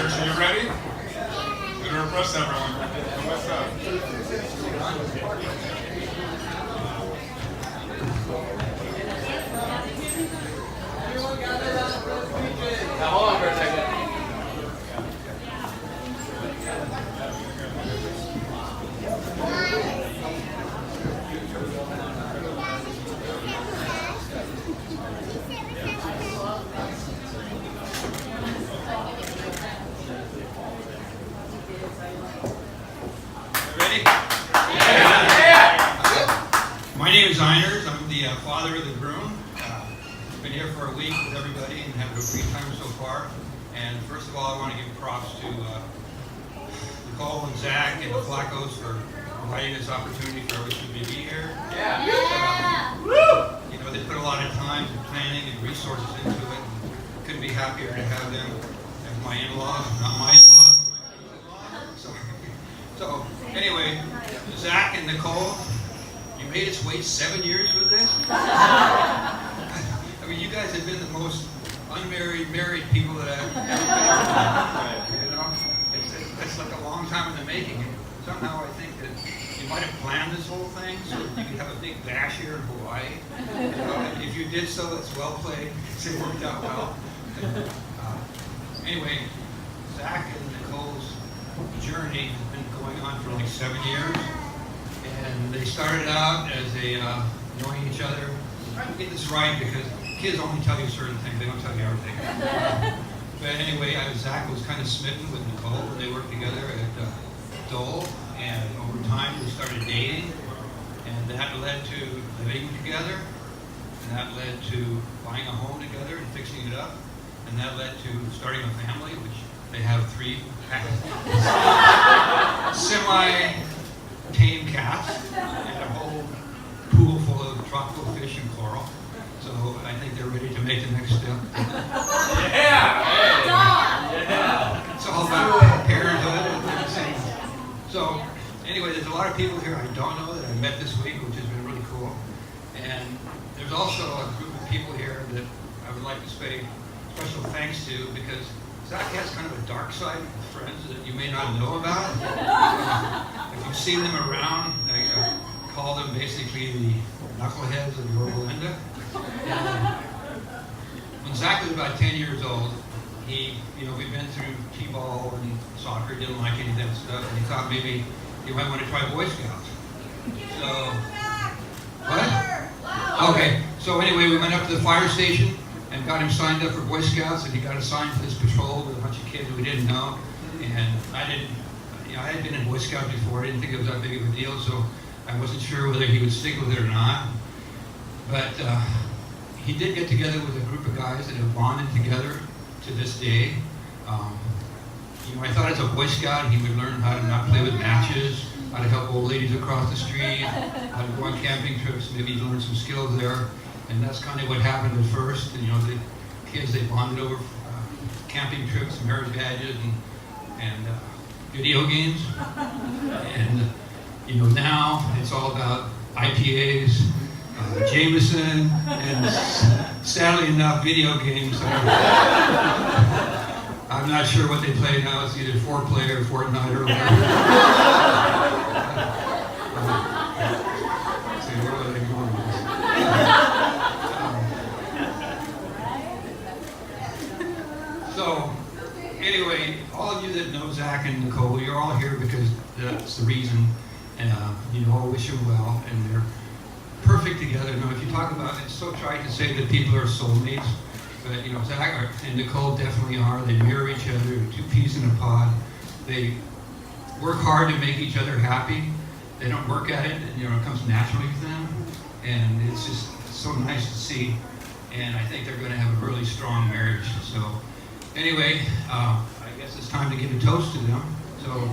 Church, are you ready? Good to impress everyone. What's up? Now hold on for a second. Ready? My name is Einers. I'm the father of the groom. Been here for a week with everybody and having a great time so far. And first of all, I want to give props to Nicole and Zach and the Flaccos for providing this opportunity for us to be here. You know, they put a lot of time and planning and resources into it. And couldn't be happier to have them as my in-laws, not my in-laws. So anyway, Zach and Nicole, you made us wait 7 years for this? I mean, you guys have been the most unmarried, married people that I've ever met. You know, it's like a long time in the making. And somehow I think that you might have planned this whole thing so that you could have a big bash here in Hawaii. You know, if you did so, it's well played. It worked out well. Anyway, Zach and Nicole's journey has been going on for like 7 years. And they started out as knowing each other. I'm trying to get this right because kids only tell you certain things, they don't tell you everything. But anyway, Zach was kind of smitten with Nicole when they worked together at Dole, and over time they started dating, and that led to living together, and that led to buying a home together and fixing it up, and that led to starting a family, which they have 3 semi-tame cats and a whole pool full of tropical fish and coral. So I think they're ready to make the next step. It's all about parenthood and everything. So anyway, there's a lot of people here I don't know that I met this week, which has been really cool. And there's also a group of people here that I would like to say special thanks to, because Zach has kind of a dark side of friends that you may not know about. If you see them around, I call them basically the knuckleheads of Yorba Linda. When Zach was about 10 years old, we'd been through t-ball and soccer, didn't like any of that stuff, and he thought maybe he might want to try Boy Scouts. So, what? Okay, so anyway, we went up to the fire station and got him signed up for Boy Scouts, and he got assigned to this patrol with a bunch of kids we didn't know. And I had been in Boy Scouts before. I didn't think it was that big of a deal, so I wasn't sure whether he would stick with it or not. But he did get together with a group of guys that have bonded together to this day. I thought as a Boy Scout he would learn how to not play with matches, how to help old ladies across the street, how to go on camping trips, maybe learn some skills there. And that's kind of what happened at first. And the kids, they bonded over camping trips, marriage badges, and video games. And now it's all about IPAs, Jameson, and sadly enough, video games. I'm not sure what they play now. It's either 4-player or Fortnite or whatever. See, where are they going with this? So, anyway, all of you that know Zach and Nicole, you're all here because that's the reason. And you all wish them well, and they're perfect together. Now, if you talk about it, it's so trite to say that people are soulmates, but Zach and Nicole definitely are. They mirror each other, they're 2 peas in a pod. They work hard to make each other happy. They don't work at it, and it comes naturally to them. And it's just so nice to see. And I think they're going to have a really strong marriage. So, anyway, I guess it's time to give a toast to them. So.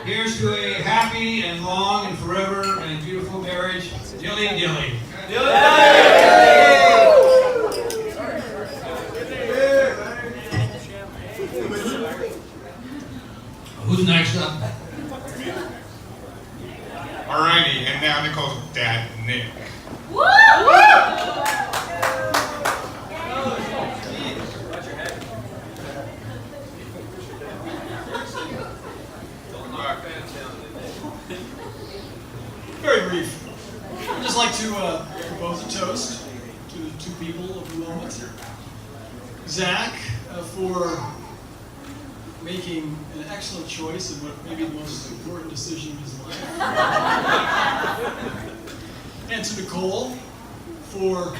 Here's to a happy and long and forever and beautiful marriage. Dilly dilly. Dilly Who's next up? Alrighty, and now Nicole's dad, Nick. Woo! to the two people of the moment. Zach, for making an excellent choice in what may be the most important decision of his life. And to Nicole, for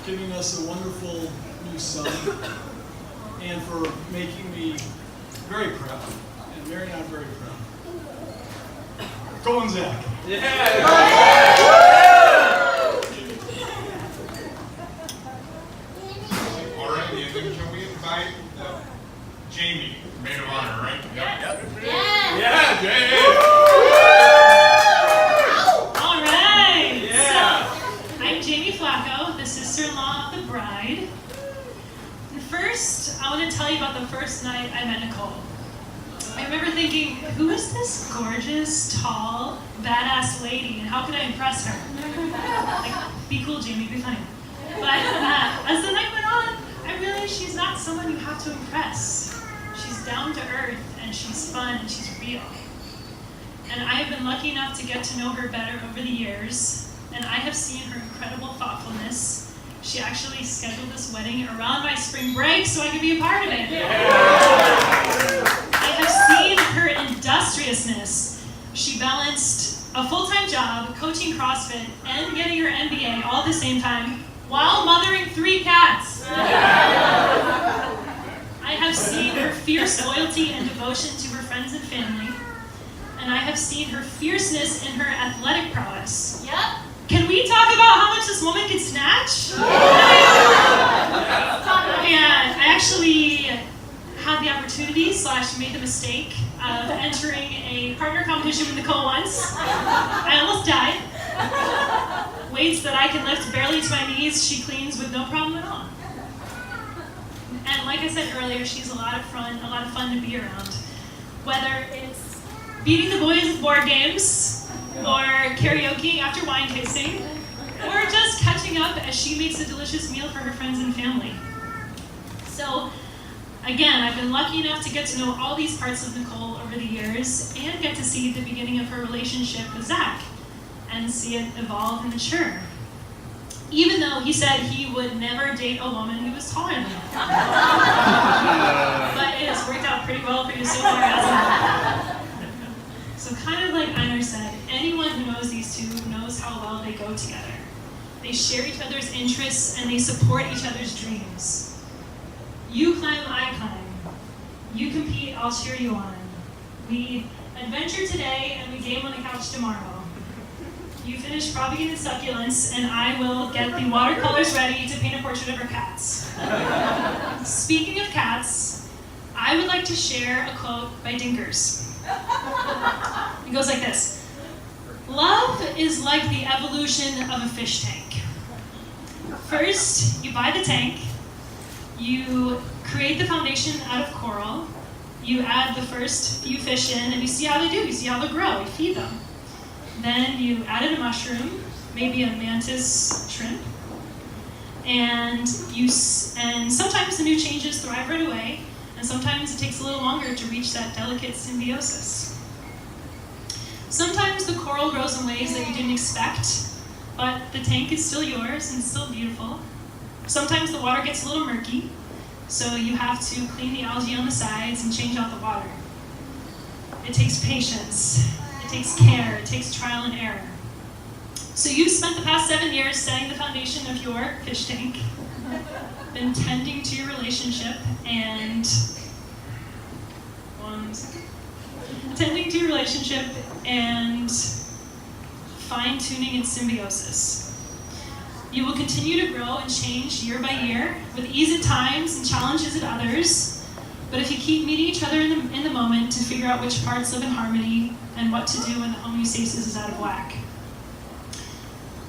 giving us a wonderful new son, and for making me very proud, and Mary and I are very proud. Go on, Zach. All right, then can we invite Jamie, maid of honor, right? Yep. Yeah, Jay. All right. Yeah. So, I'm Jamie Flacco, the sister-in-law of the bride. And first, I want to tell you about the first night I met Nicole. I remember thinking, who is this gorgeous, tall, badass lady, and how can I impress her? Like, be cool, Jamie, be funny. But as the night went on, I realized she's not someone you have to impress. She's down to earth, and she's fun, and she's real. And I have been lucky enough to get to know her better over the years, and I have seen her incredible thoughtfulness. She actually scheduled this wedding around my spring break so I could be a part of it. I have seen her industriousness. She balanced a full-time job, coaching CrossFit, and getting her MBA all at the same time while mothering 3 cats. I have seen her fierce loyalty and devotion to her friends and family. And I have seen her fierceness in her athletic prowess. Yep. Can we talk about how much this woman can snatch? Yeah, I actually had the opportunity / made the mistake of entering a partner competition with Nicole once. I almost died. Weights that I can lift barely to my knees, she cleans with no problem at all. And like I said earlier, she's a lot of fun to be around. Whether it's beating the boys with board games, or karaoke after wine tasting, or just catching up as she makes a delicious meal for her friends and family. So, again, I've been lucky enough to get to know all these parts of Nicole over the years and get to see the beginning of her relationship with Zach and see it evolve and mature. Even though he said he would never date a woman who was taller than him. But it has worked out pretty well for you so far, hasn't it? So kind of like Einar said, anyone who knows these two knows how well they go together. They share each other's interests and they support each other's dreams. You climb, I climb. You compete, I'll cheer you on. We adventure today and we game on the couch tomorrow. You finish propagating succulents and I will get the watercolors ready to paint a portrait of our cats. Speaking of cats, I would like to share a quote by Dinkers. It goes like this. Love is like the evolution of a fish tank. First, you buy the tank, you create the foundation out of coral, you add the first few fish in, and you see how they do, you see how they grow, you feed them. Then you add in a mushroom, maybe a mantis shrimp, and sometimes the new changes thrive right away, and sometimes it takes a little longer to reach that delicate symbiosis. Sometimes the coral grows in ways that you didn't expect, but the tank is still yours and still beautiful. Sometimes the water gets a little murky, so you have to clean the algae on the sides and change out the water. It takes patience, it takes care, it takes trial and error. So you've spent the past 7 years setting the foundation of your fish tank, been tending to your relationship and fine-tuning its symbiosis. You will continue to grow and change year by year, with ease at times and challenges at others. But if you keep meeting each other in the moment to figure out which parts live in harmony and what to do when the homeostasis is out of whack.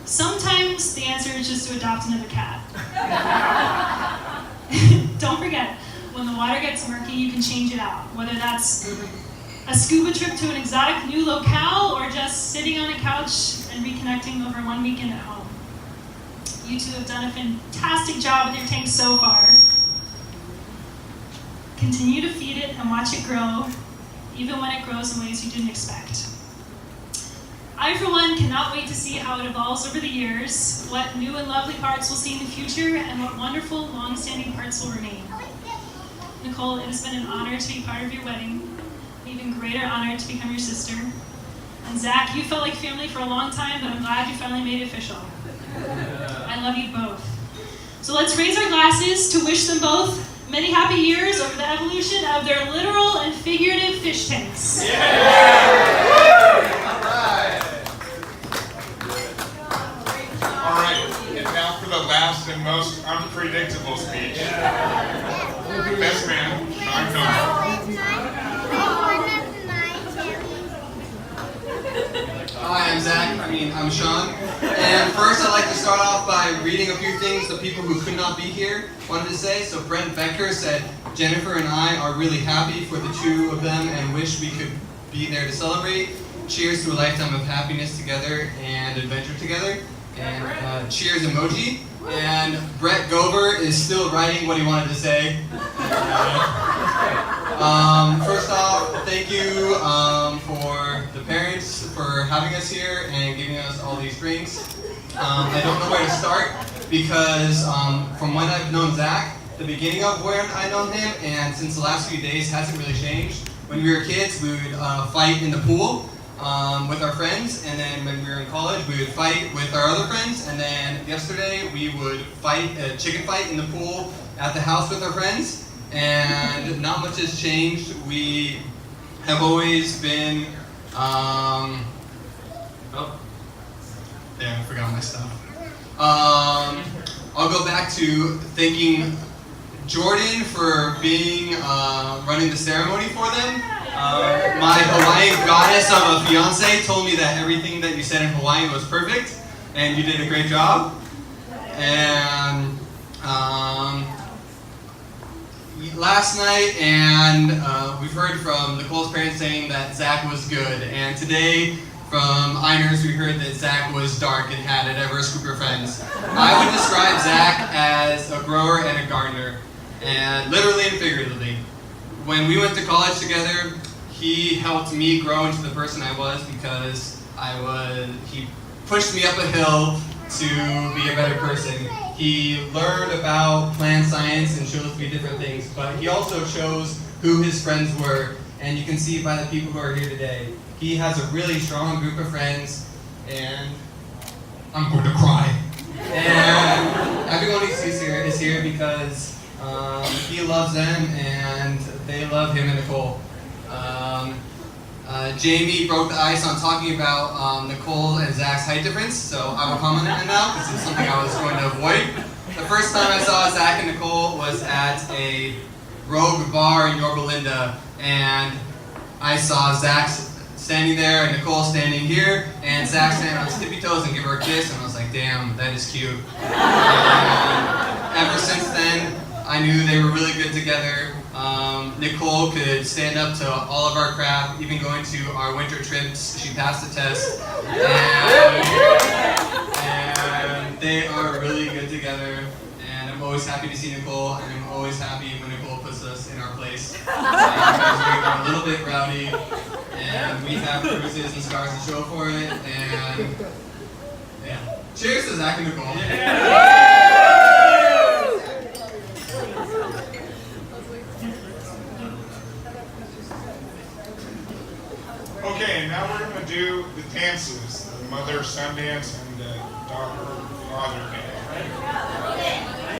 Sometimes the answer is just to adopt another cat. Don't forget, when the water gets murky, you can change it out. Whether that's a scuba trip to an exotic new locale or just sitting on a couch and reconnecting over one weekend at home. You two have done a fantastic job with your tank so far. Continue to feed it and watch it grow, even when it grows in ways you didn't expect. I, for one, cannot wait to see how it evolves over the years, what new and lovely parts we'll see in the future, and what wonderful, long-standing parts will remain. Nicole, it has been an honor to be part of your wedding, an even greater honor to become your sister. And Zach, you felt like family for a long time, but I'm glad you finally made it official. I love you both. So let's raise our glasses to wish them both many happy years over the evolution of their literal and figurative fish tanks. All right, and now for the last and most unpredictable speech. Best man, I'm known. Hi, I'm Sean. And first I'd like to start off by reading a few things the people who could not be here wanted to say. So Brent Becker said, Jennifer and I are really happy for the two of them and wish we could be there to celebrate. Cheers to a lifetime of happiness together and adventure together. And cheers emoji. And Brett Gover is still writing what he wanted to say. First off, thank you for the parents for having us here and giving us all these drinks. I don't know where to start because from when I've known Zach, the beginning of when I know him, and since the last few days hasn't really changed. When we were kids, we would fight in the pool with our friends, and then when we were in college, we would fight with our other friends, and then yesterday we would fight a chicken fight in the pool at the house with our friends. And not much has changed. We have always been, oh, damn, I forgot my stuff. I'll go back to thanking Jordan for being, running the ceremony for them. My Hawaiian goddess of a fiance told me that everything that you said in Hawaiian was perfect, and you did a great job. And, last night, and we've heard from Nicole's parents saying that Zach was good, and today from Einers we heard that Zach was dark and had a diverse group of friends. I would describe Zach as a grower and a gardener, and literally and figuratively. When we went to college together, he helped me grow into the person I was because he pushed me up a hill to be a better person. He learned about plant science and chose me different things, but he also chose who his friends were, and you can see by the people who are here today. He has a really strong group of friends, and I'm going to cry. And everyone he sees here is here because he loves them, and they love him and Nicole. Jamie broke the ice on talking about Nicole and Zach's height difference, so I will comment on it now because it's something I was going to avoid. The first time I saw Zach and Nicole was at a Rogue bar in Yorba Linda, and I saw Zach standing there and Nicole standing here, and Zach standing on his tippy toes and give her a kiss, and I was like, damn, that is cute. And ever since then, I knew they were really good together. Nicole could stand up to all of our crap, even going to our winter trips. She passed the test. And they are really good together. And I'm always happy to see Nicole, and I'm always happy when Nicole puts us in our place. Because we are a little bit rowdy, and we have bruises and scars to show for it. And yeah. Cheers to Zach and Nicole. Okay, now we're going to do the dances, the mother-son dance and the daughter-father dance. Right?